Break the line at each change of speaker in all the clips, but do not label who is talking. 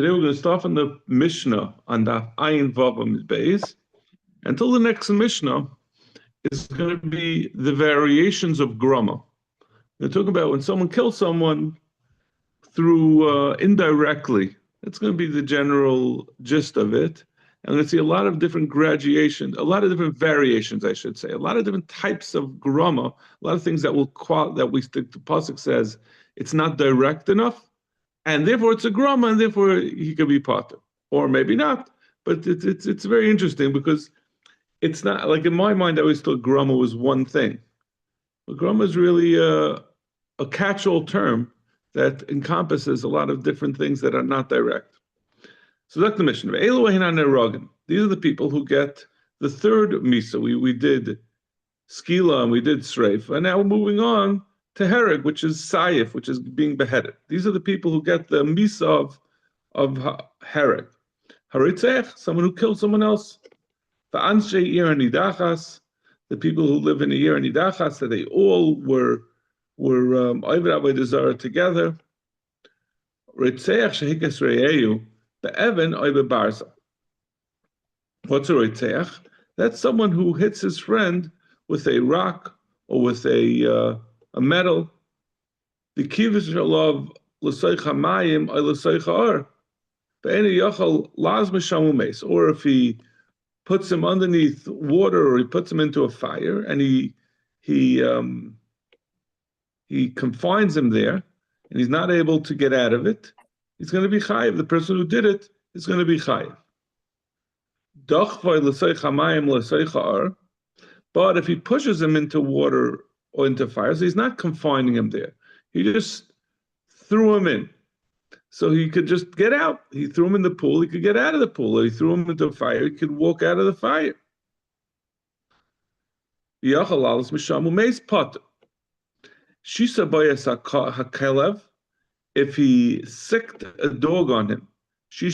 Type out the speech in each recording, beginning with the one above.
Today we're going to start from the Mishnah on the Ayin Vavam Beis. Until the next Mishnah is going to be the variations of Grama. We're talking about when someone kills someone through indirectly. That's going to be the general gist of it. And we're going to see a lot of different gradations, a lot of different variations, I should say, a lot of different types of Grama, a lot of things that the Pasuk says it's not direct enough. And therefore it's a grama, and therefore he could be potter, or maybe not. But it's very interesting because it's not like in my mind I always thought grama was one thing. But grama is really a catch-all term that encompasses a lot of different things that are not direct. So that's the mission. These are the people who get the third misa. We did skila and we did sreif, and now we're moving on to hereg, which is sayif, which is being beheaded. These are the people who get the misa of hereg. Haritzech, someone who killed someone else. Va'anshe ir nidachas, the people who live in a ir nidachas, that they all were oived avodah zarah together. Ritzech shehikas re'eyu, be'even oived barza. What's a ritzech? That's someone who hits his friend with a rock or with a metal. The kivish shalav l'soicha mayim or l'soicha or. Be'eni yachal laz mishamu meis. Or if he puts him underneath water or he puts him into a fire and he confines him there and he's not able to get out of it, he's going to be chayiv. The person who did it is going to be chayiv. Dochvay l'soicha mayim l'soicha or. But if he pushes him into water or into fire, so he's not confining him there. He just threw him in. So he could just get out. He threw him in the pool, he could get out of the pool. Or he threw him into the fire, he could walk out of the fire. If he sicked a dog on him, so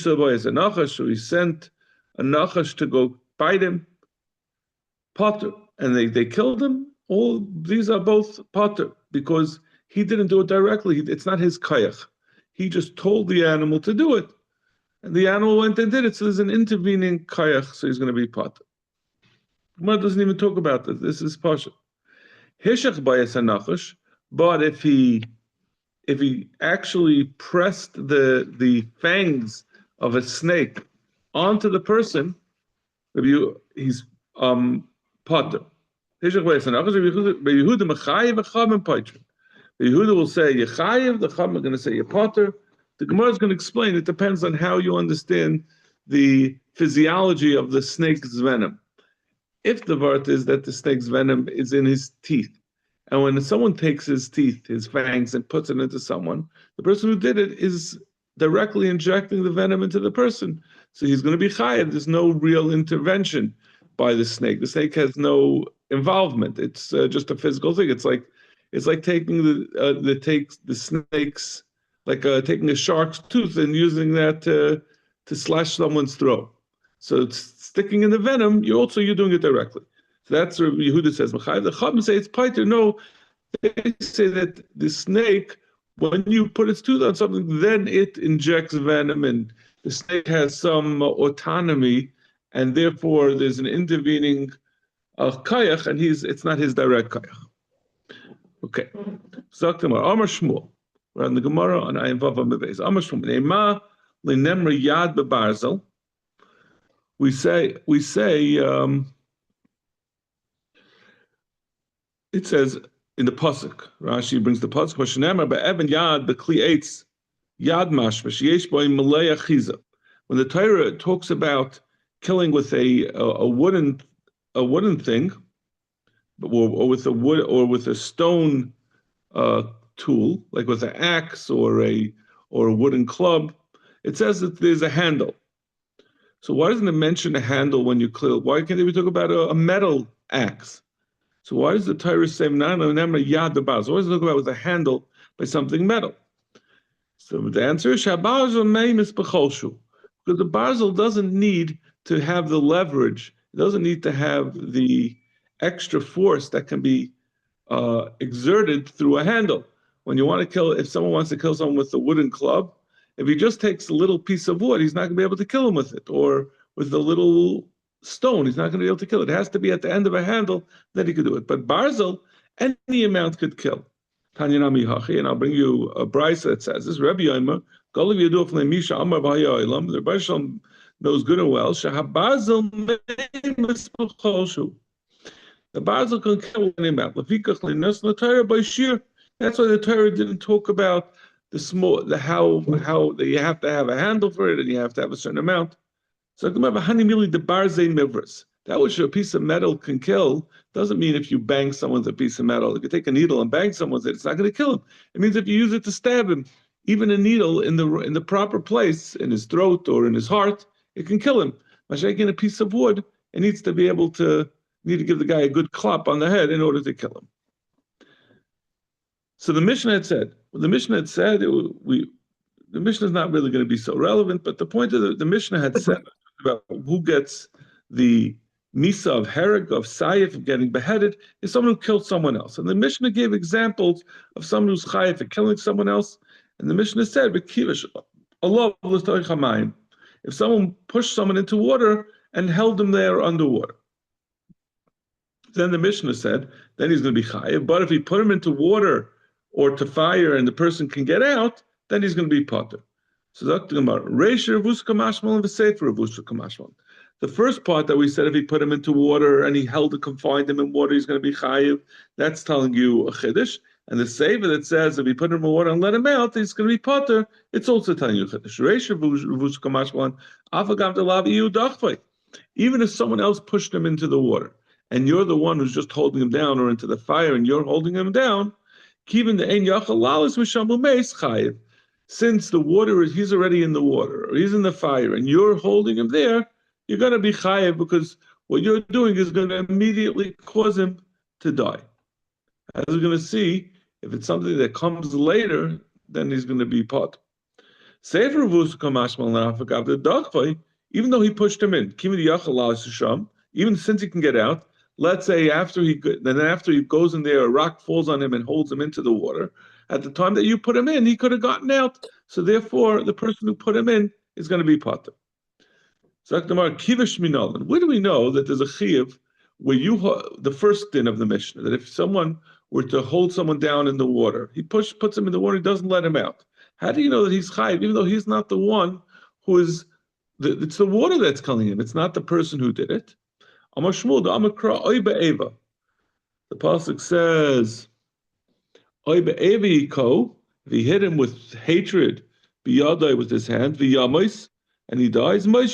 he sent a nachash to go bite him, potter, and they killed him. All these are both potter because he didn't do it directly. It's not his kayach. He just told the animal to do it, and the animal went and did it. So there's an intervening kayach, so he's going to be potter. Gemara doesn't even talk about this. This is pasha. Hishach bayas hanachash, but if he actually pressed the fangs of a snake onto the person, he's potter. Yehuda will say Yechayev, the Chacham are going to say Yepotter. The Gemara is going to explain. It depends on how you understand the physiology of the snake's venom. If the vart is that the snake's venom is in his teeth, and when someone takes his teeth, his fangs, and puts it into someone, the person who did it is directly injecting the venom into the person. So he's going to be chayev. There's no real intervention by the snake. The snake has no involvement. It's just a physical thing. It's like taking the snakes, like taking a shark's tooth and using that to slash someone's throat. So it's sticking in the venom. You're doing it directly. So that's what Yehuda says. The Chacham say it's paiter. No, they say that the snake, when you put its tooth on something, then it injects venom, and the snake has some autonomy, and therefore there's an intervening kayach, and it's not his direct kayach. Okay. Sagt Amar Shmuel. We're on the Gemara on Ayin Vavam Beis. Amar Shmuel. Ne'ema le'nemra yad bebarzel. We say. It says in the pasuk. Rashi brings the pasuk. V'shenemar be'evan yad be'kli eitz yad mashma sheyesh bo malei achiza. When the Torah talks about killing with a wooden thing, or with a wood or with a stone tool, like with an axe or a wooden club, it says that there's a handle. So why doesn't it mention a handle when you kill? Why can't we talk about a metal axe? So why does the Torah say yad b'barzel? Why does it talk about with a handle by something metal? So the answer is because the barzel doesn't need to have the leverage. It doesn't need to have the extra force that can be exerted through a handle. When you want to kill, if someone wants to kill someone with a wooden club, If he just takes a little piece of wood, he's not going to be able to kill him with it, or with a little stone, he's not going to be able to kill it. It has to be at the end of a handle that he could do it. But barzel, any amount could kill. Tanya Nami Hachi, and I'll bring you a brisa that says this. Rabbi Yomer, Golav Yaduf LeMisha Amar B'Haya Olam. The Rebbe Shalom knows good and well. Shahabazel Meimus B'Cholshu. The barzel can kill any amount. Lefikach Leinas LaTorah by sheer. That's why the Torah didn't talk about how you have to have a handle for it and you have to have a certain amount. So the barzei mivras. That which a piece of metal can kill doesn't mean if you bang someone with a piece of metal. If you take a needle and bang someone with it, it's not going to kill him. It means if you use it to stab him, even a needle in the proper place, in his throat or in his heart, it can kill him. Mashiach, a piece of wood, it needs to give the guy a good clap on the head in order to kill him. So the Mishnah had said, the Mishnah is not really going to be so relevant, but the point of the Mishnah had said about who gets the Misa of Hereg, of Sayif, of getting beheaded, is someone who killed someone else. And the Mishnah gave examples of someone who's Chayif for killing someone else. And the Mishnah said, if someone pushed someone into water and held them there underwater. Then the Mishnah said, then he's going to be Chayif. But if he put him into water or to fire and the person can get out, then he's going to be potter. So that's talking about Reisha Revusa Kamashmal and V'Sefer Revusa Kamashmal. The first part that we said, if he put him into water and he confined him in water, he's going to be chayiv. That's telling you a chiddush. And the sefer that says if he put him in water and let him out, he's going to be potter. It's also telling you a chiddush. Reisha Revusa Kamashmal Afagav Delav Iyu Dachvay. Even if someone else pushed him into the water and you're the one who's just holding him down, or into the fire and you're holding him down, Kivin the Ein Yachal Lalas Mishamu Meis Chayiv. Since the water he's already in the water, or he's in the fire, and you're holding him there, you're going to be chayiv because what you're doing is going to immediately cause him to die. As we're going to see, if it's something that comes later, then he's going to be pot. Sefer Revusa Kamashmal Nafagav the Dachvay, even though he pushed him in, even since he can get out. Let's say after he goes in there, a rock falls on him and holds him into the water. At the time that you put him in, he could have gotten out. So therefore, the person who put him in is going to be potter. So where do we know that there's a chiyuv where the first din of the Mishnah, that if someone were to hold someone down in the water, he puts him in the water, he doesn't let him out. How do you know that he's chayiv, even though he's not the one who is, it's the water that's killing him, it's not the person who did it. The pasuk says, if he hit him with hatred, with his hand, and he dies, so it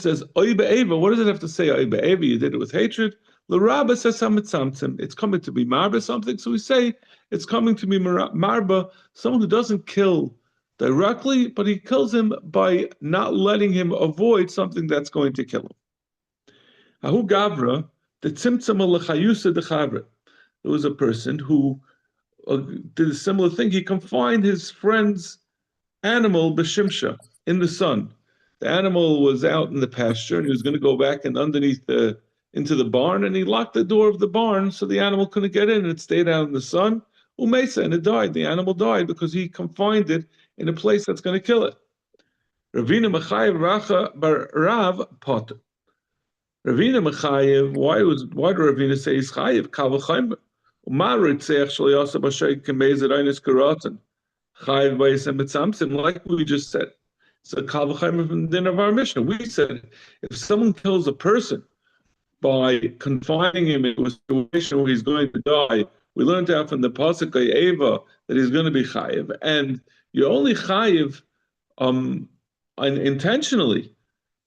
says, what does it have to say? You did it with hatred. It's coming to be marba something, so we say it's coming to be marba, someone who doesn't kill directly, but he kills him by not letting him avoid something that's going to kill him. Ahu Gavra, the tzimtzam l'chayusa dechavre. There was a person who did a similar thing. He confined his friend's animal b'shimsha in the sun. The animal was out in the pasture, and he was going to go back and into the barn, and he locked the door of the barn so the animal couldn't get in, and it stayed out in the sun. Umesa, and it died. The animal died because he confined it in a place that's going to kill it. Ravina Mechayev Racha Bar Rav Potter. Ravina Mechayev, why did Ravina say he's Chayev? Kal v'chaim. Umarit seich shel yasa b'shay k'mezid einis karatin. Chayev b'yisem b'tzamtzim, like we just said. So kal v'chaim from the din of our Mishnah. We said if someone kills a person by confining him into a situation where he's going to die, we learned out from the pasuk Eva that he's going to be chayiv, and you're only chayiv intentionally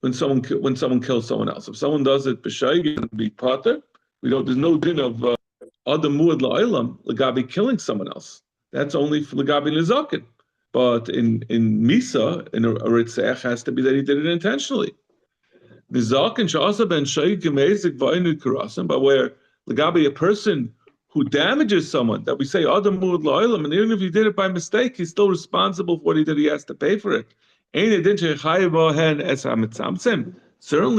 when someone kills someone else. If someone does it b'shay, you're going to be pater. There's no din of adam muad la'olam legabi killing someone else. That's only for legabi nizakin. But in misa, in a ritzech, has to be that he did it intentionally. Nizakin shasa ben shay gemezik v'aynu karasim, but where legabi a person who damages someone, that we say adam muad la'olam, and even if he did it by mistake, he's still responsible for what he did. He has to pay for it. Certainly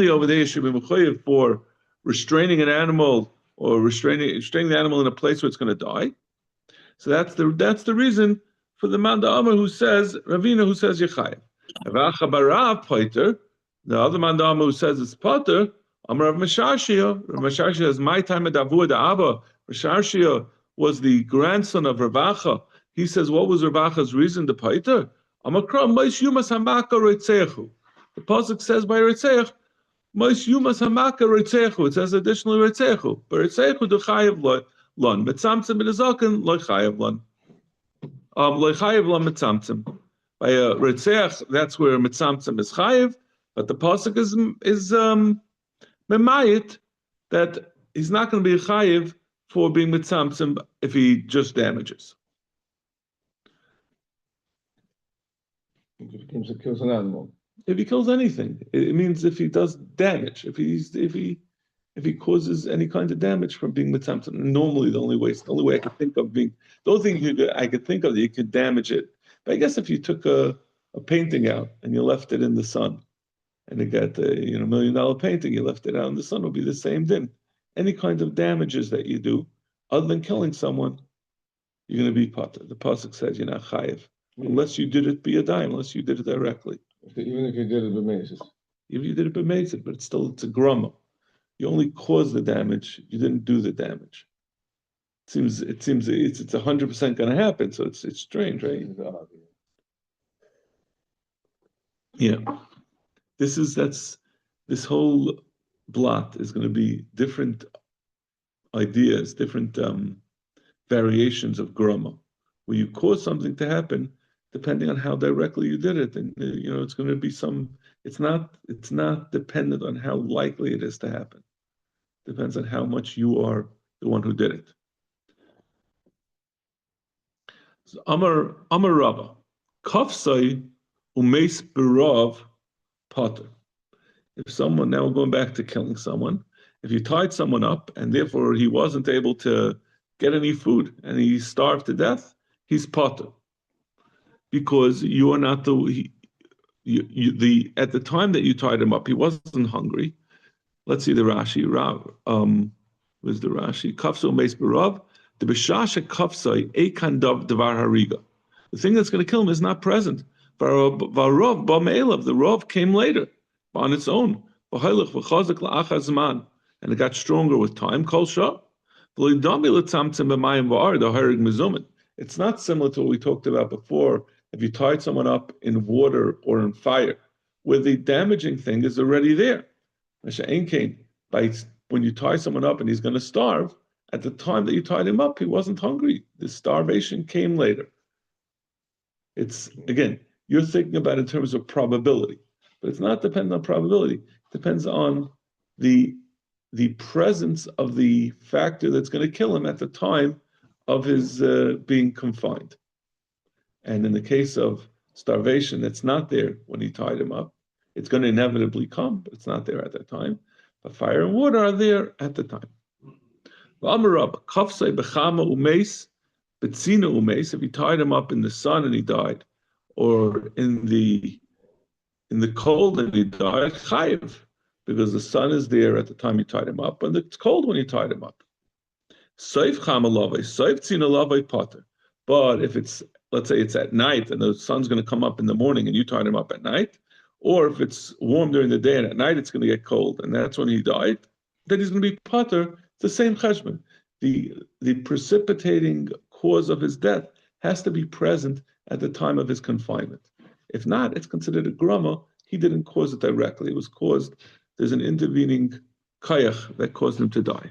over there you should be mechayev for restraining an animal or restraining the animal in a place where it's going to die. So that's the reason for the man Amar who says, Ravina who says Yechayev. V'achabarav Poiter, the other man Amar who says it's Potter, Amar Rav Meshashia. Rav Meshashia has my time at Davur the Abba. Meshashia was the grandson of Ravacha. He says, what was Ravacha's reason to Poiter? Amar Kram, Maish Yumas Hamaka Reitzechu. The pasuk says by Reitzech, Maish Yumas Hamaka Reitzechu. It says additionally Reitzechu. But Reitzechu do Chayev Lon. Metzamtzim b'nezaken lo Chayev Lon. Lo Chayev Lon Metzamtzim. By Reitzeach, that's where Metzamtzim is Chayev. But the pasuk is Memayit that he's not going to be a Chayev for being Metzamtzim if he just damages.
If he kills an animal.
If he kills anything, it means if he does damage, if he causes any kind of damage from being mitzamtzim. Normally, the only way I could think of the only thing I could think of that you could damage it. But I guess if you took a painting out and you left it in the sun, and it got $1 million painting, you left it out in the sun, will be the same din. Any kind of damages that you do, other than killing someone, you're going to be potter. The pasuk says you're not chayiv. Unless you did it biyadayim, unless you did it directly.
Even if you did it b'meises.
If you did it b'meises, but it's a grumma. You only caused the damage. You didn't do the damage. It seems it's 100% going to happen. So it's strange, right? Yeah. This whole blot is going to be different ideas, different variations of grumma, where you cause something to happen. Depending on how directly you did it, and it's going to be it's not dependent on how likely it is to happen. It depends on how much you are the one who did it. So Amar Rabba, Kafsai umeis berav potter. If someone, now we're going back to killing someone, if you tied someone up and therefore he wasn't able to get any food and he starved to death, he's potter. Because you are not at the time that you tied him up, he wasn't hungry. Let's see the Rashi. Where's the Rashi? Kafso meis berav, the b'shasha kafsai ekandav devar hariga. The thing that's going to kill him is not present. Varov ba'me'elav, the rov came later on its own. V'hailach v'chazak la'achar zman, and it got stronger with time. Kol shah v'lidami l'tzamtzem b'mayim v'ar the harig mezumin. It's not similar to what we talked about before. If you tied someone up in water or in fire, where the damaging thing is already there. When you tie someone up and he's going to starve, at the time that you tied him up, he wasn't hungry. The starvation came later. It's, again, you're thinking about it in terms of probability, but it's not dependent on probability. It depends on the presence of the factor that's going to kill him at the time of his being confined. And in the case of starvation, it's not there when he tied him up. It's going to inevitably come, but it's not there at that time. But fire and water are there at the time. If you tied him up in the sun and he died, or in the cold and he died, chayiv, because the sun is there at the time you tied him up, and it's cold when you tied him up. But if it's, let's say it's at night and the sun's going to come up in the morning and you tied him up at night, or if it's warm during the day and at night it's going to get cold and that's when he died, then he's going to be potter. It's the same cheshbon. The precipitating cause of his death has to be present at the time of his confinement. If not, it's considered a grama. He didn't cause it directly. It was caused, there's an intervening kayach that caused him to die.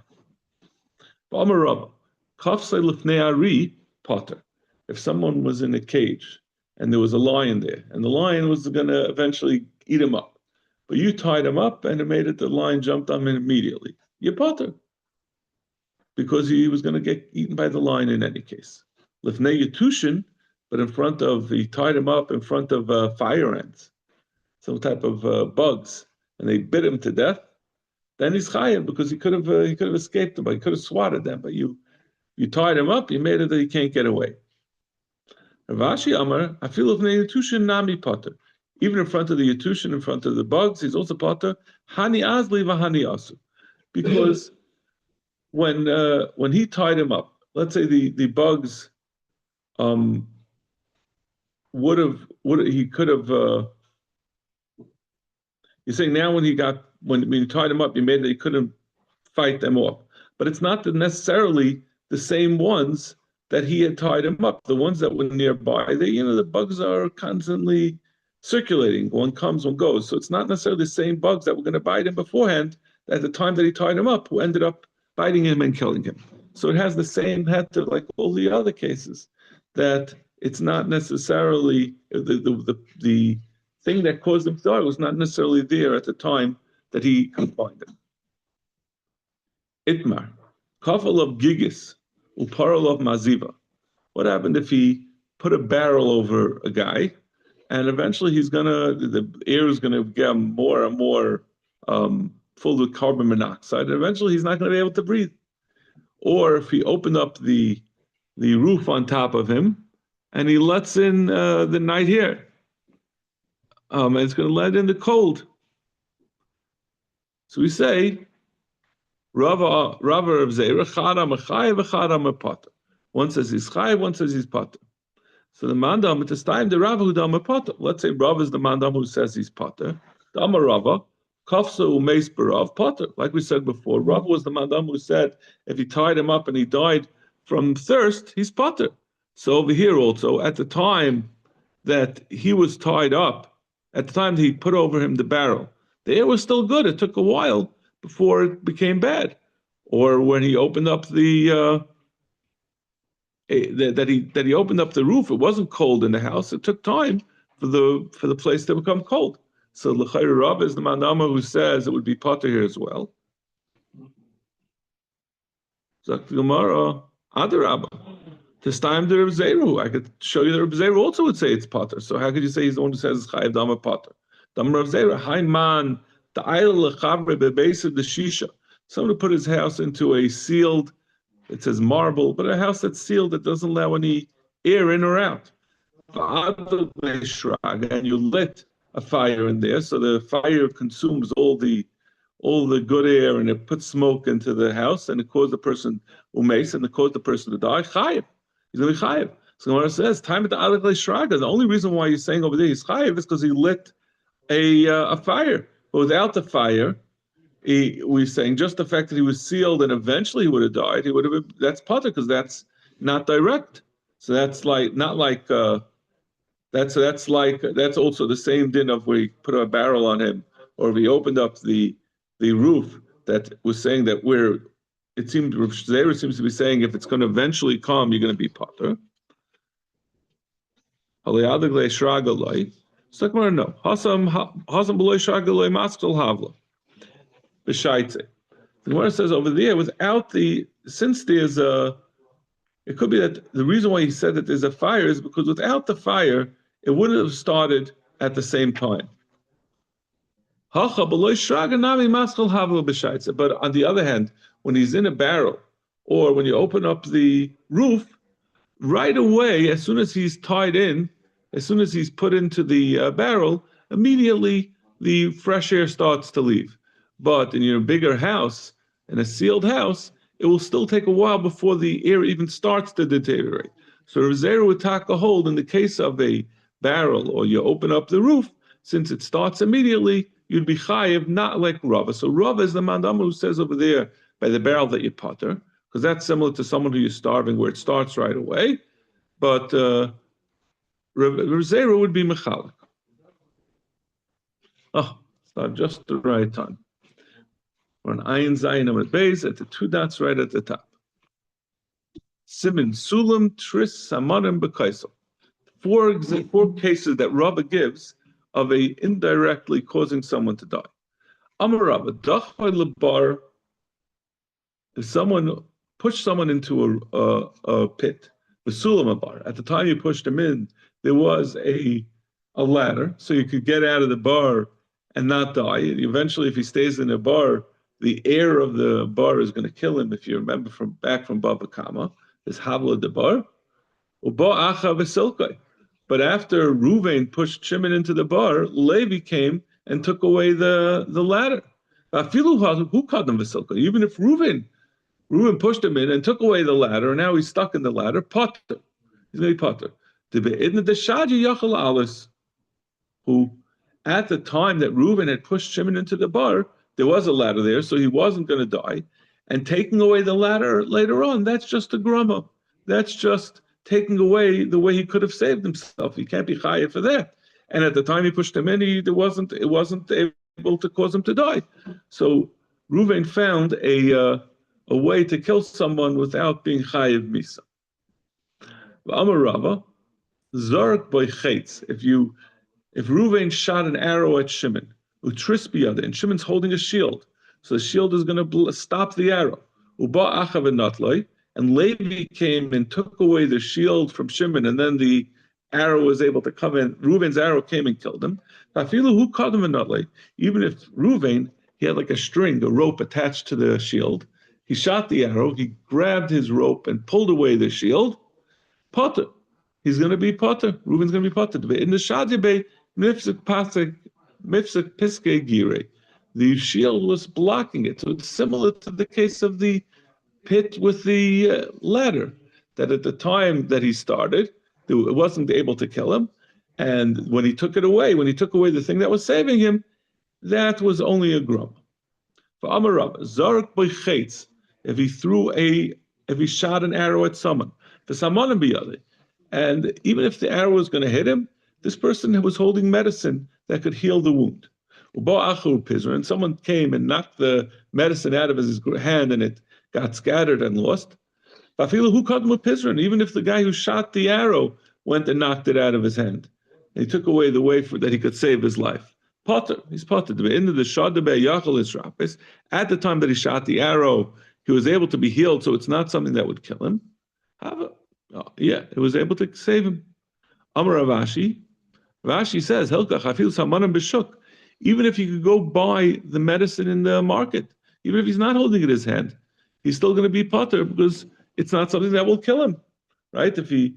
Potter. If someone was in a cage and there was a lion there, and the lion was going to eventually eat him up, but you tied him up and it made it the lion jumped on him immediately, you're potter, because he was going to get eaten by the lion in any case. Lifnei Yatushin, but he tied him up in front of fire ants, some type of bugs, and they bit him to death. Then he's chayav because he could have escaped them, but he could have swatted them. But you tied him up, you made it that he can't get away. Ravashi Amar, I feel of Yatushin nami potter. Even in front of the Yatushin, in front of the bugs, he's also potter. Hani azli v'hani asu, because when he tied him up, let's say the bugs he could have. You're saying now when you tied him up, you made that he couldn't fight them off, but it's not necessarily the same ones that he had tied him up. The ones that were nearby, the bugs are constantly circulating. One comes, one goes. So it's not necessarily the same bugs that were going to bite him beforehand at the time that he tied him up, who ended up biting him and killing him. So it has the same head to like all the other cases, that it's not necessarily the thing that caused him to die was not necessarily there at the time that he could find him. Itmar, kafal of gigis, uparal of maziva. What happened if he put a barrel over a guy, and eventually the air is gonna get more and more full with carbon monoxide, and eventually he's not gonna be able to breathe. Or if he opened up the roof on top of him, and he lets in the night air, and it's gonna let in the cold. So we say, Rava of Zera, Chara Mechayev, Chara Mepata. One says he's Chayev, one says he's Pata. So the mandam at this time, the Rava who dama Pata. Let's say Rava is the mandam who says he's Pata. Dama Rava, Kafsa umeis berav Pata. Like we said before, Rava was the mandam who said if he tied him up and he died from thirst, he's Pata. So over here also, at the time that he was tied up, at the time that he put over him the barrel, the air was still good. It took a while before it became bad. Or when he opened up that he opened up the roof, it wasn't cold in the house. It took time for the place to become cold. So L'chayr Rav is the mandama who says it would be potter here as well. Zak Gemara Adarabba. This time the Reb Zeru, I could show you that Reb Zeru also would say it's potter. So how could you say he's the one who says it's chayiv dama potter? Dama Reb Zeru, Hein man. The base of the shisha. Someone who put his house into a sealed, it says marble, but a house that's sealed that doesn't allow any air in or out. And you lit a fire in there, so the fire consumes all the good air and it puts smoke into the house and it caused the person umes and it caused the person to die. Chayiv. He's gonna be chayiv. So Gemara says, time at the Alek Shraga. The only reason why you're saying over there he's chayiv is because he lit a fire. But without the fire, we're saying just the fact that he was sealed and eventually he would have died, he would have been, that's potter because that's not direct. So that's like not like that's also the same din of where he put a barrel on him, or if he opened up the roof, that was saying that it seems Zera seems to be saying if it's going to eventually come, you're going to be potter. So no. Hasam beloy shagaloi maskel havla. B'shaitze. The Gemara says over there, since there's it could be that the reason why he said that there's a fire is because without the fire, it wouldn't have started at the same time. Hacha beloy shaganami maskel havla b'shaitze. But on the other hand, when he's in a barrel, or when you open up the roof, right away, as soon as he's tied in, as soon as he's put into the barrel, immediately the fresh air starts to leave. But in your bigger house, in a sealed house, it will still take a while before the air even starts to deteriorate. So Rav Zera would take a hold in the case of a barrel, or you open up the roof, since it starts immediately, you'd be chayiv, not like Rava. So Rava is the mandama who says over there by the barrel that you potter, because that's similar to someone who you're starving where it starts right away. But Rav Zera would be mechalik. Oh, it's not just the right time. We're on Ayin Zayin Amid Beis at the two dots right at the top. Simin Sulam Tris Samanim B'Kaisel. Four cases that Rava gives of a indirectly causing someone to die. Amar Rava Dachvay Lebar. If someone pushed someone into a pit, the Sulam Abar. At the time you pushed him in, there was a ladder, so you could get out of the bar and not die. And eventually, if he stays in the bar, the air of the bar is going to kill him. If you remember back from Bava Kama, there's Havla de bar, Uba Acha Vesilkai. But after Ruvain pushed Shimon into the bar, Levi came and took away the ladder. Who called them Vesilkai? Even if Ruvain pushed him in and took away the ladder, and now he's stuck in the ladder, Potter. He's going to be Potter. The be'idna the shaji yachal alis, who at the time that Reuben had pushed Shimon into the bar, there was a ladder there, so he wasn't going to die. And taking away the ladder later on, that's just a grumma. That's just taking away the way he could have saved himself. He can't be chayav for that. And at the time he pushed him in, it wasn't able to cause him to die. So Reuven found a way to kill someone without being chayav misa. Amar Rava, zark by chaitz. If Reuven shot an arrow at Shimon, utris biyada, and Shimon's holding a shield, so the shield is going to stop the arrow. Uba achav natloi, and Levi came and took away the shield from Shimon, and then the arrow was able to come in. Reuven's arrow came and killed him. Even if Reuven, he had like a string, a rope attached to the shield, he shot the arrow, he grabbed his rope and pulled away the shield. Potter, he's going to be Potter. Reuven's going to be Potter. In the Shadibay, mifsek piske gire, the shield was blocking it. So it's similar to the case of the pit with the ladder, that at the time that he started, it wasn't able to kill him. And when he took away the thing that was saving him, that was only a grum. For Amarab, Zark by Chaitz, if he shot an arrow at someone, for Samanim biyadi, and even if the arrow was going to hit him, this person was holding medicine that could heal the wound. And someone came and knocked the medicine out of his hand and it got scattered and lost. Even if the guy who shot the arrow went and knocked it out of his hand, he took away the way that he could save his life. Potter, he's Potter. At the time that he shot the arrow, he was able to be healed, so it's not something that would kill him. It was able to save him. Amar Ravashi says, even if he could go buy the medicine in the market, even if he's not holding it in his hand, he's still going to be Potter because it's not something that will kill him, right? If he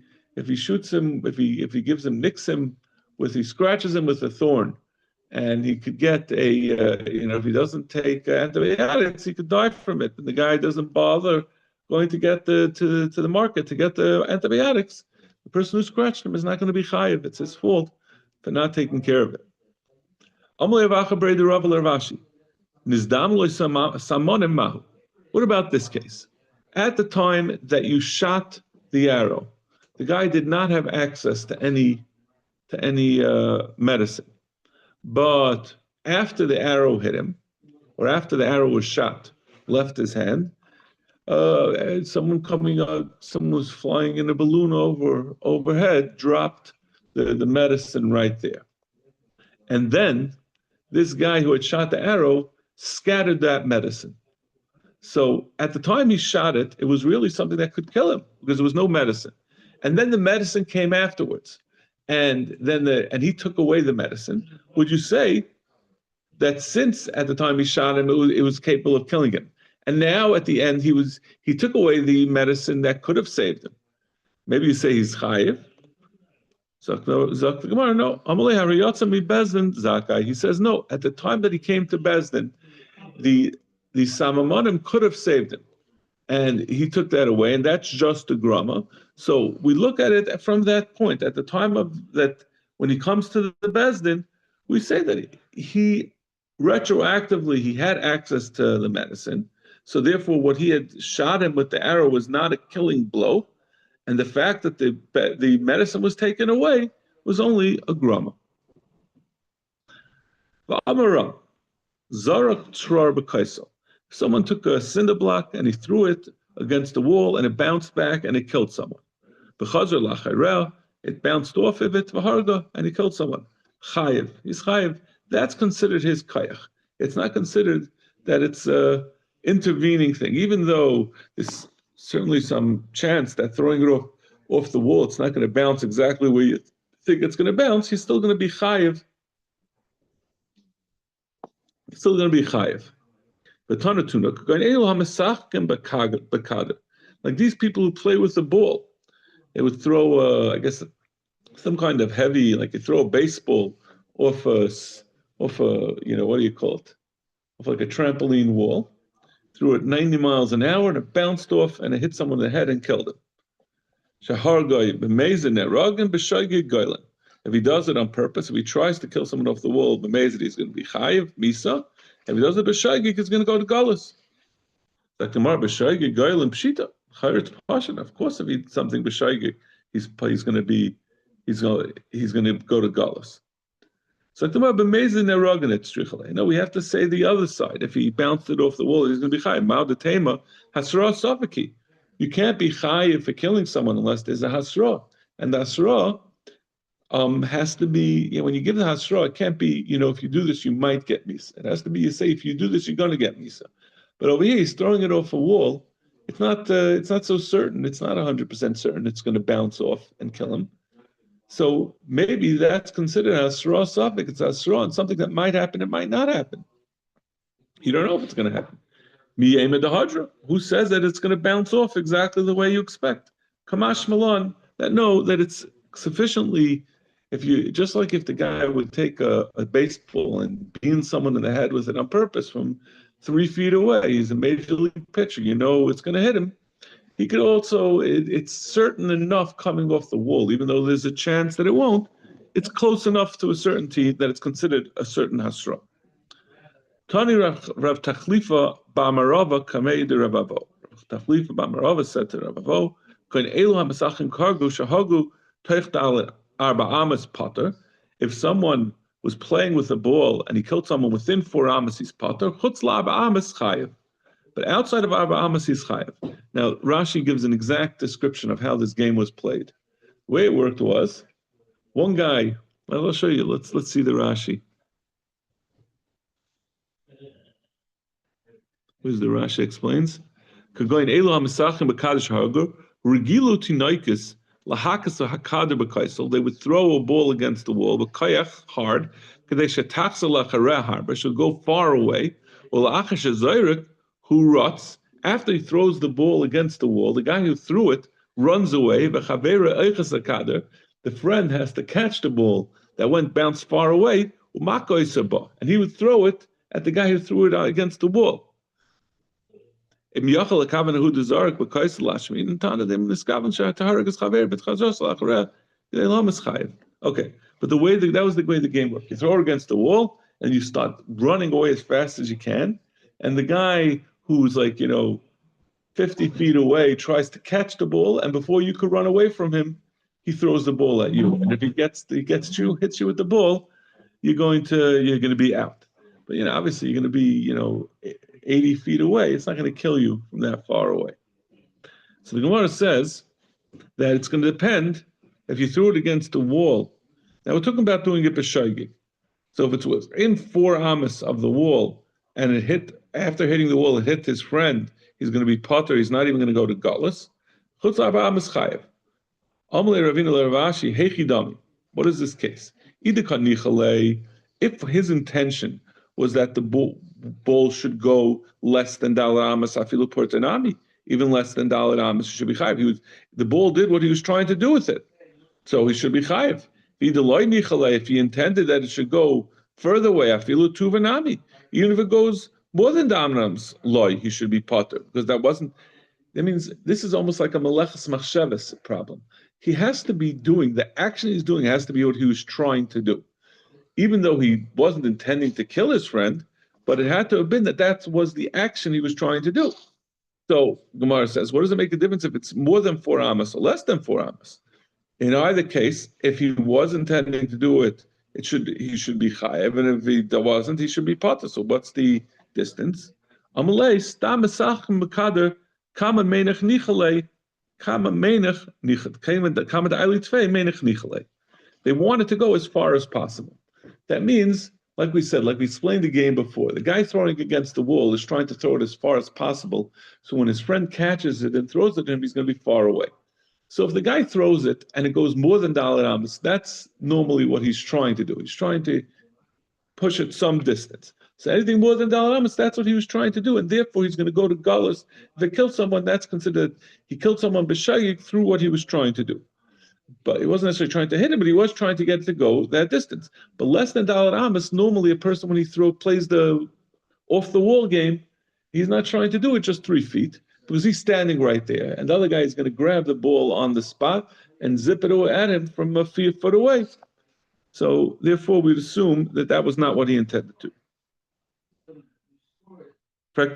shoots him, if he nicks him, if he scratches him with a thorn, and he could get if he doesn't take antibiotics, he could die from it. And the guy doesn't bother going to get to the market to get the antibiotics. The person who scratched him is not going to be chayiv. It's his fault for not taking care of it. What about this case? At the time that you shot the arrow, the guy did not have access to any medicine. But after the arrow hit him, or after the arrow was shot, left his hand, someone was flying in a balloon overhead, dropped the medicine right there. And then this guy who had shot the arrow scattered that medicine. So at the time he shot it, it was really something that could kill him because there was no medicine. And then the medicine came afterwards. And he took away the medicine. Would you say that since at the time he shot him, it was capable of killing him? And now at the end, he took away the medicine that could have saved him. Maybe you say he's chayiv. No. He says no. At the time that he came to Bezdin, the Samamonim could have saved him, and he took that away, and that's just a grama. So we look at it from that point. At the time of that, when he comes to the Bezdin, we say that he retroactively he had access to the medicine. So therefore, what he had shot him with the arrow was not a killing blow, and the fact that the medicine was taken away was only a grama. Someone took a cinder block and he threw it against the wall and it bounced back and it killed someone. It bounced off of it and he killed someone. Chayiv, he's chayiv. That's considered his kayach. It's not considered that it's a intervening thing, even though there's certainly some chance that throwing it off the wall, it's not going to bounce exactly where you think it's going to bounce. He's still going to be chayiv. Still going to be chayiv. Like these people who play with the ball, they would throw, some kind of heavy, like you throw a baseball off a, what do you call it? Off like a trampoline wall, threw it 90 miles an hour and it bounced off and it hit someone in the head and killed him. Shahargoy b'mezid neragin b'shaygig goylen. If he does it on purpose, if he tries to kill someone off the wall, b'mezid, he's going to be chayiv, misa. If he does it b'shaygig, he's going to go to galus. Like tomorrow, b'shaygig goylen pshita. Chayrit passion. Of course, if he did something b'shaygig, he's going to go to galus. So tomorrow, b'mezid neragin et strichale. No, we have to say the other side. If he bounced it off the wall, he's going to be chayiv. Ma'od tema hasra safaki. You can't be chayiv for killing someone unless there's a hasra, and the hasra has to be. When you give the hasra, it can't be. If you do this, you might get misa. It has to be. You say, if you do this, you're going to get misa. But over here, he's throwing it off a wall. It's not. It's not so certain. It's not 100% certain it's going to bounce off and kill him. So maybe that's considered hasra safek. It's hasra and something that might happen. It might not happen. You don't know if it's going to happen. Who says that it's going to bounce off exactly the way you expect? Kamash Malon, that it's sufficiently, if the guy would take a baseball and bean someone in the head with it on purpose from 3 feet away, he's a major league pitcher, it's going to hit him. He could also, it's certain enough coming off the wall, even though there's a chance that it won't, it's close enough to a certainty that it's considered a certain hasra. Tani Rav Tachlifa Ba'amarava Kamei de Rabavo. Rav Tachlifa Ba'amarava said to Rabavo, Koin Elu HaMesachim Kargu Shahagu Teichtale Arba Amas Potter. If someone was playing with a ball and he killed someone within 4 amas, he's Potter. Chutz Arba Amas Chayev. But outside of Arba Amas, he's Chayev. Now, Rashi gives an exact description of how this game was played. The way it worked was, one guy, I'll show you, let's see the Rashi. Where's the Rashi explains? Kagoin elu hamisachim b'kadosh hagur regilu tinoikis lahakas hakader b'kaisel. They would throw a ball against the wall, b'kayach hard, kadei shetachsa lachareh harba should go far away. Or la'achash hazayrik who rots after he throws the ball against the wall. The guy who threw it runs away. V'chavera eichas hakader. The friend has to catch the ball that bounced far away. Umakoisaba, and he would throw it at the guy who threw it against the wall. Okay, but the way that was the way the game worked. You throw it against the wall and you start running away as fast as you can, and the guy who's 50 feet away tries to catch the ball, and before you could run away from him, he throws the ball at you. And if he gets you, hits you with the ball, you're going to be out. But obviously you're going to be 80 feet away. It's not going to kill you from that far away. So the Gemara says that it's going to depend if you threw it against the wall. Now we're talking about doing it b'shaygig. So if it was in 4 amas of the wall and it hit, after hitting the wall, it hit his friend, he's going to be potter. He's not even going to go to gutless. Chutz arba amas chayev. Amalei Ravina leRavashi hechi dami. What is this case? If his intention was that the ball should go less than dalar amas afilu portanami, even less than dalar amas, he should be chayiv. The ball did what he was trying to do with it, so he should be chayiv. If he intended that it should go further away, afilu tuvanami, even if it goes more than damrams loy, he should be potter, because that wasn't. That means this is almost like a meleches machshavas problem. He has to be doing, the action he's doing has to be what he was trying to do. Even though he wasn't intending to kill his friend, but it had to have been that was the action he was trying to do. So Gemara says, what does it make a difference if it's more than 4 amas or less than 4 amas? In either case, if he was intending to do it, he should be chayev, and if he wasn't, he should be potter. So what's the distance? Amalei stam mesachim mekader kama menach nichalei kama menach nichat kama da'ali tvei menach nichalei. They wanted to go as far as possible. That means, like we said, like we explained the game before, the guy throwing against the wall is trying to throw it as far as possible. So when his friend catches it and throws it at him, he's going to be far away. So if the guy throws it and it goes more than dalar amas, that's normally what he's trying to do. He's trying to push it some distance. So anything more than dalar amas, that's what he was trying to do, and therefore he's going to go to galus. If he kills someone, that's considered he killed someone b'shayik through what he was trying to do. But he wasn't necessarily trying to hit him, but he was trying to get it to go that distance. But less than dalar amas, normally a person when he plays the off the wall game, he's not trying to do it just 3 feet. because he's standing right there, and the other guy is going to grab the ball on the spot and zip it at him from a few foot away. So therefore, we'd assume that that was not what he intended to. Does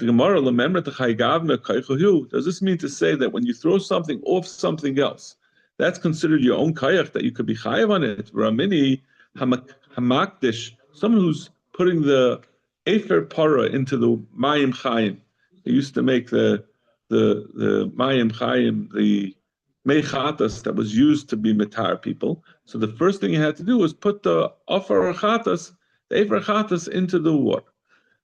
this mean to say that when you throw something off something else, that's considered your own kayach, that you could be chayav on it? Ramini hamakdish, someone who's putting the efer para into the mayim chayim. They used to make the mayim chayim, the mechatas that was used to be metar people. So the first thing you had to do was put the efer chatas into the water.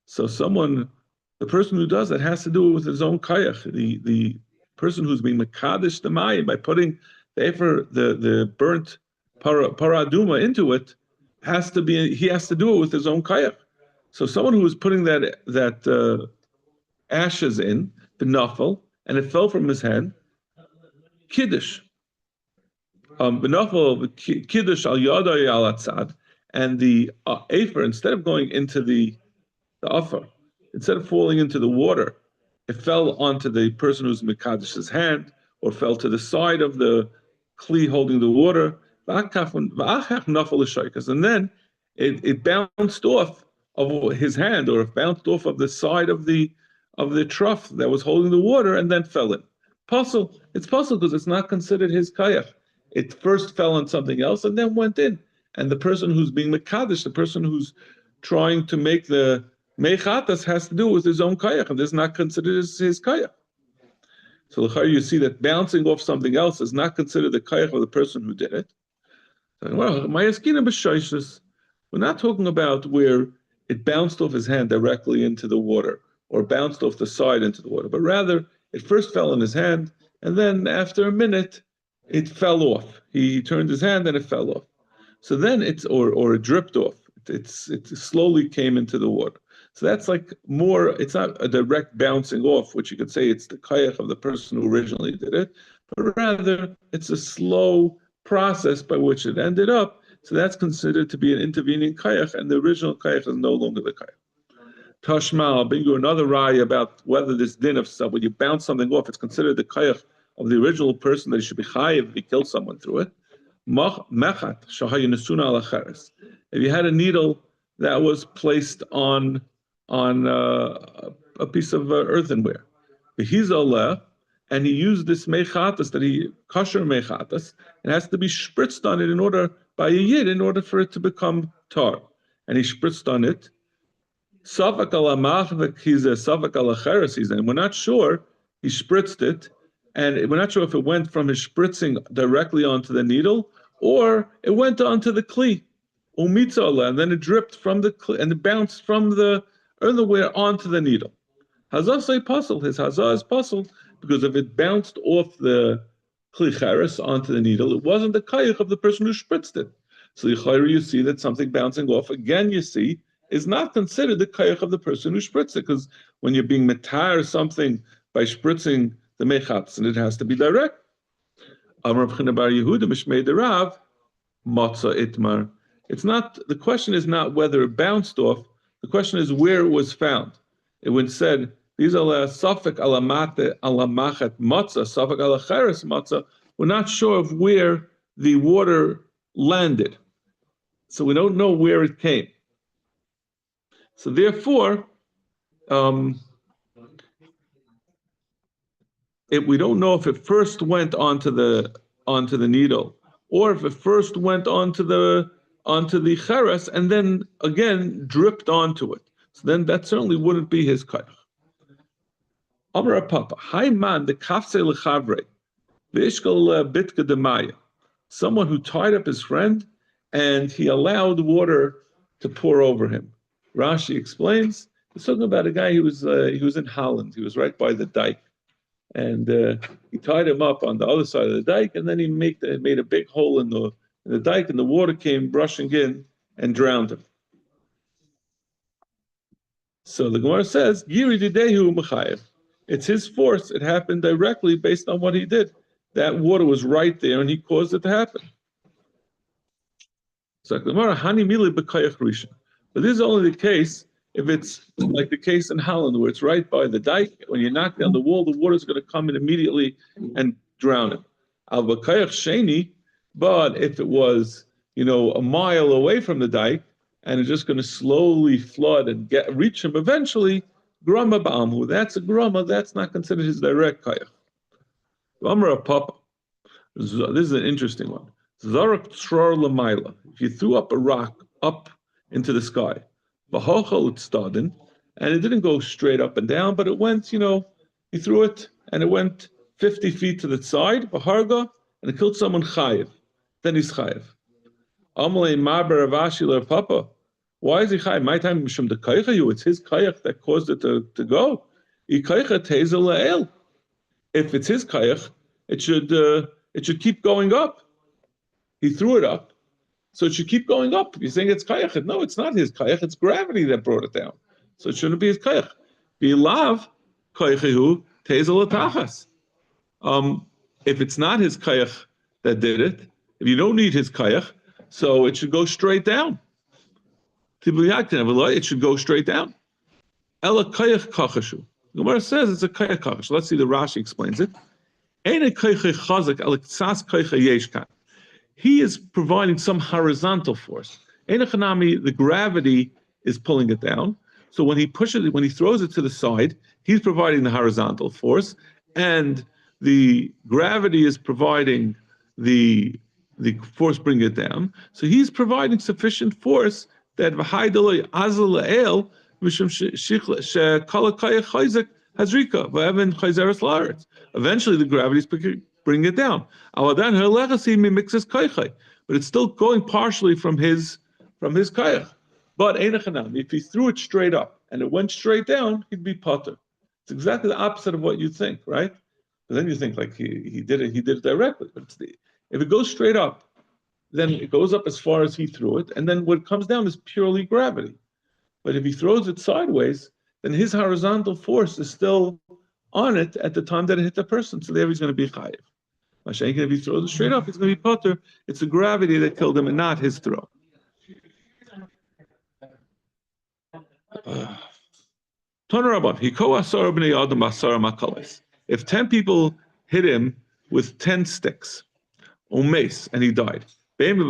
So the person who does that has to do it with his own kayach. The person who's being mekadesh the mayim by putting the burnt paraduma into it he has to do it with his own kayach. So someone who was putting that ashes in the nafel and it fell from his hand, kiddush. Benafel kiddush al yadai al atzad, and the afer, instead of going into the offer, instead of falling into the water, it fell onto the person who's mekadesh's hand, or fell to the side of the kli holding the water, and then it bounced off of his hand, or it bounced off of the side of the trough that was holding the water, and then fell in. It's possible because it's not considered his kayach. It first fell on something else and then went in. And the person who's being mekadesh, the person who's trying to make the mechatas, has to do with his own kayach, and this is not considered his kayach. So you see that bouncing off something else is not considered the kayach of the person who did it. Well, we're not talking about where it bounced off his hand directly into the water, or bounced off the side into the water, but rather it first fell in his hand, and then after a minute, it fell off. He turned his hand and it fell off. So then it dripped off. It slowly came into the water. So that's like more, it's not a direct bouncing off, which you could say it's the kayach of the person who originally did it, but rather it's a slow process by which it ended up. So that's considered to be an intervening kayach, and the original kayach is no longer the kayach. Tashma, I'll bring you another raya about whether this din of stuff, when you bounce something off, it's considered the kayach of the original person that he should be chayiv if he killed someone through it. Mechat shahayu nesuna al acheres. If you had a needle that was placed on a piece of earthenware, and he used this mechatas kosher mechatas, it has to be spritzed on it by a yid in order for it to become tar, and he spritzed on it. Safak al amach, he's a safak al acheres, and we're not sure he spritzed it, and we're not sure if it went from his spritzing directly onto the needle or it went onto the kli, and then it dripped from the kli and it bounced from the earthenware onto the needle. Hazah say puzzle. His hazah is puzzled because if it bounced off the kli cheres onto the needle, it wasn't the kayach of the person who spritzed it. So you see that something bouncing off again. You see is not considered the kayach of the person who spritzed it, because when you're being metar something by spritzing the mechatz, and it has to be direct. It's not, the question is not whether it bounced off, the question is where it was found. It was said, these are safek alamate alamachet matzah, safek alacheres matzah. We're not sure of where the water landed, so we don't know where it came. So therefore, we don't know if it first went onto the needle, or if it first went onto the cheres and then again dripped onto it. So then that certainly wouldn't be his kayach. Amar Papa, Hai man the kafse lechavre, v'ishkal bitka demaya. Someone who tied up his friend and he allowed water to pour over him. Rashi explains, he's talking about a guy who was in Holland. He was right by the dike, and he tied him up on the other side of the dike, and then he made a big hole in the dike, and the water came rushing in and drowned him. So the Gemara says, Yiri didehu mechayev. It's his force. It happened directly based on what he did. That water was right there, and he caused it to happen. So the Gemara, Hani mili b'kayach rishon. But this is only the case if it's like the case in Holland where it's right by the dike, when you knock down the wall, the water's going to come in immediately and drown him. Al Bakayach Sheni, but if it was, a mile away from the dike and it's just going to slowly flood and reach him eventually, Grama Ba'amhu, that's a Grama, that's not considered his direct Kayach. Amra Papa, this is an interesting one. Zarak Tror Lamaila, if you threw up a rock up into the sky, Bahochal Stadin, and it didn't go straight up and down, but it went, he threw it and it went 50 feet to the side, Baharga, and it killed someone Chayiv. Then he's Chayiv. Amalei Maber Avashiler Papa. Why is he Chayiv? My time Mishum the Kaychayu, it's his Kayach that caused it to go. If it's his Kayach, it should keep going up. He threw it up, so it should keep going up. You're saying it's Kayach. No, it's not his Kayach, it's gravity that brought it down. So it shouldn't be his Kayach. Bilav Kaychayu Tezel Atachas. If it's not his Kayach that did it, if you don't need his Kayach, so it should go straight down. It should go straight down. Ela Kayach Kachashu. The Gemara says it's a Kayach Kachash. Let's see, the Rashi explains it. He is providing some horizontal force. The gravity is pulling it down. So when he throws it to the side, he's providing the horizontal force, and the gravity is providing the force bringing it down. So he's providing sufficient force that eventually the gravity is bringing it down. But it's still going partially from his kayach. But if he threw it straight up and it went straight down, he'd be potter. It's exactly the opposite of what you think, right? But then you think like he did it directly. But if it goes straight up, then it goes up as far as he threw it, and then what comes down is purely gravity. But if he throws it sideways, then his horizontal force is still on it at the time that it hit the person. So there he's going to be chayiv. If he throws it straight up, he's going to be potter. It's the gravity that killed him and not his throw. If 10 people hit him with 10 sticks, and he died. Whether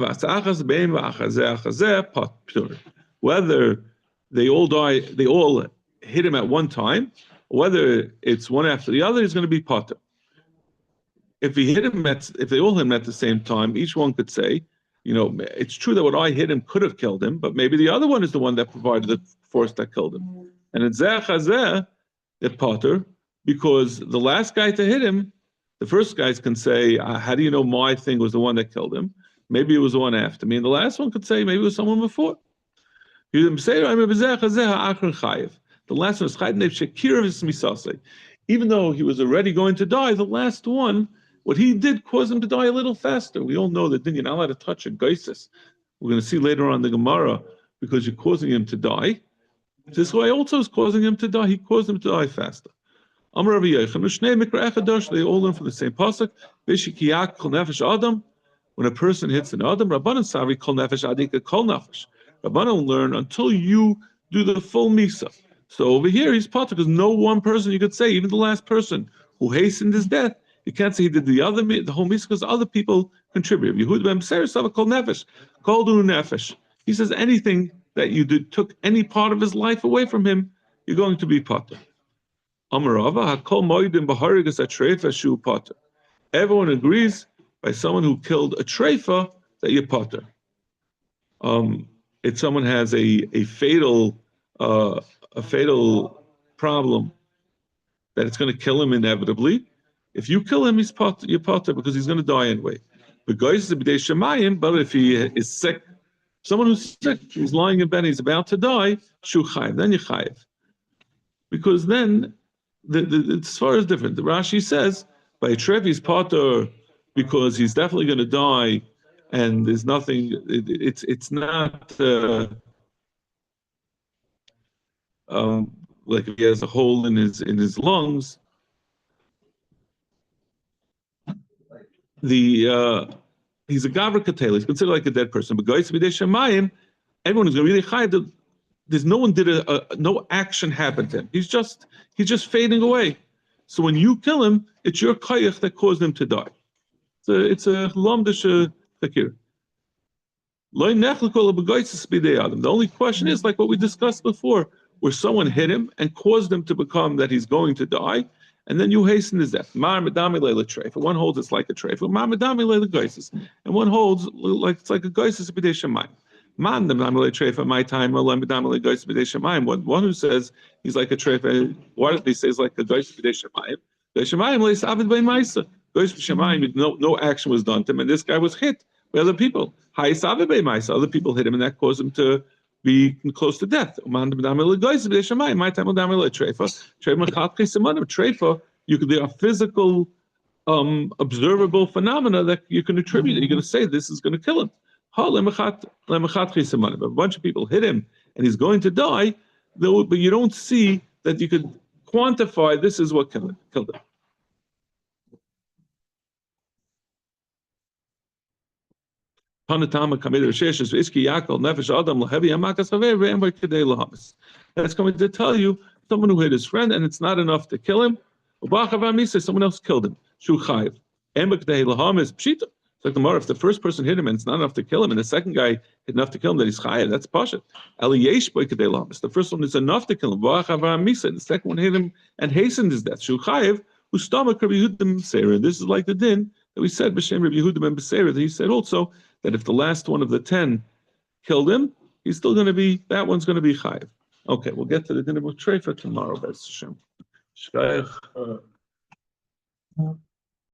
they all die, they all hit him at one time, or whether it's one after the other, he's going to be potter. If they all hit him at the same time, each one could say, it's true that what I hit him could have killed him, but maybe the other one is the one that provided the force that killed him. And it's zeh the potter, because the last guy to hit him, the first guys can say, how do you know my thing was the one that killed him? Maybe it was the one after me. And the last one could say, maybe it was someone before. The last one is chayiv. Even though he was already going to die, the last one, what he did caused him to die a little faster. We all know that you're not allowed to touch a geisis. We're going to see later on in the Gemara, because you're causing him to die. This way also is causing him to die. He caused him to die faster. They all learn from the same pasuk. When a person hits an adam, Rabbanan Savi kol nefesh adika kol nefesh. Rabbanan learn until you do the full misa. So over here he's potter because no one person you could say, even the last person who hastened his death, you can't say he did the whole misa because other people contribute. Yehud ben Beser Sava kol nefesh, kol du nefesh. He says anything that you did took any part of his life away from him, you're going to be potter. Amarava hakol moedim b'harigas atreifa shu potter. Everyone agrees by someone who killed a treifa that you're potter. If someone has a fatal problem that it's going to kill him inevitably, if you kill him, you're potter because he's going to die anyway. But if he is sick, someone who's sick, he's lying in bed, he's about to die, shu chayiv, then you chayiv. Because then the svara is different. The Rashi says by a treif he's potter because he's definitely going to die, and there's nothing. It's not like if he has a hole in his lungs. He's a gavra katel. He's considered like a dead person. But guys, everyone is going to really chayiv there's no one did no action happened to him. He's just fading away. So when you kill him, it's your koyach that caused him to die. So it's a lomdish fakir. The only question is like what we discussed before, where someone hit him and caused him to become that he's going to die, and then you hasten his death. One holds it's like a treif, and one holds like it's like a geisis b'dei shemayim. My time, one who says he's like a treif, why did they say he's like a geisis b'dei shemayim? No action was done to him, and this guy was hit by other people. Other people hit him, and that caused him to be close to death. My time, treifa, you could be a physical, observable phenomena that you can attribute. You're going to say this is going to kill him. If a bunch of people hit him and he's going to die, but you don't see that you could quantify this is what killed him. That's coming to tell you someone who hit his friend and it's not enough to kill him. Someone else killed him. It's like the more if the first person hit him and it's not enough to kill him, and the second guy hit enough to kill him that he's chayiv, that's pashat. The first one is enough to kill him. The second one hit him and hastened his death. Whose stomach Rabbi Yehuda. This is like the din that we said b'shem Rabbi Yehuda ben Beseira. That he said also that if the last one of the 10 killed him, he's still going to be that one's going to be chayiv. Okay, we'll get to the din of treifa tomorrow. B'ez Hashem. Shkayach.